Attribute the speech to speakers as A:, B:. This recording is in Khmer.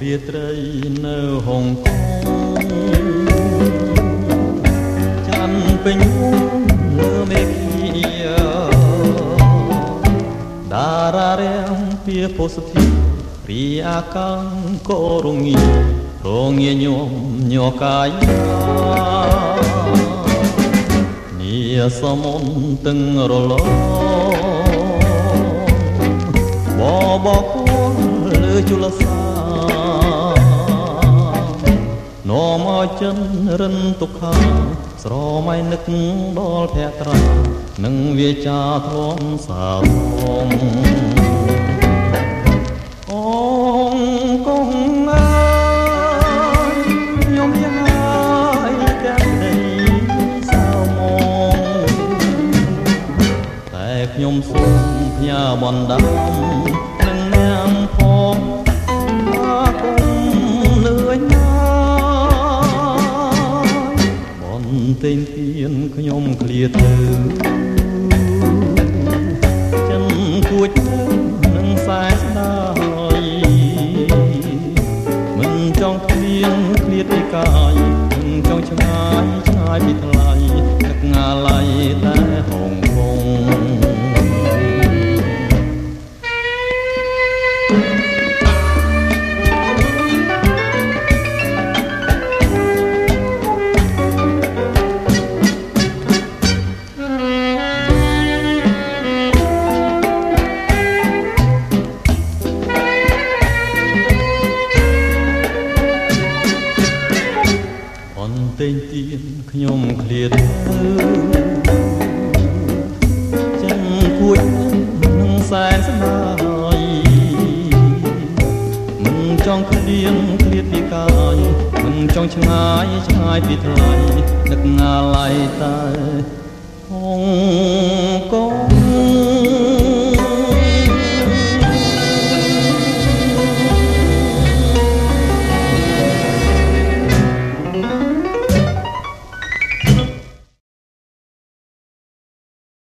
A: រាត្រីនៅហុងកុងចាំពេញលើមេឃតារារាំងពីពោសធីព្រីអាកាំងក៏រងាញោមញ័រកាយនាសមន្តទឹងរលបបគួងលើជលសានោមឲ្យចិនរិនទុក្ខាស្រមៃនឹកដល់ភក្ត្រានឹងវាចាធ្លំសាធំអូងកងអើយខ្ញុំយ៉ាងហើយទាំងដីសៅមកតែខ្ញុំសូមផ្ញើបណ្ដាំនឹងនាងផងអាគុំលឿនទិញទៀនខ្ញុំឃ្លាទៅចិនគួចនឹងខ្សែស្ដាយមិនចង់ឃ្លៀងឃ្លាតពីកាយមិនចង់ឆ្ងាយពីថ្លៃនឹកងាឡៃតែហងគង់ទិញទៀនខ្ញុំឃ្លាតចឹងគួចនឹងសែនស្ដាយមិនចង់ឃ្លៀងឃ្លាតពីកាយមិនចង់ឆ្ងាយពីថ្លៃនឹកងាឡៃតែហងកង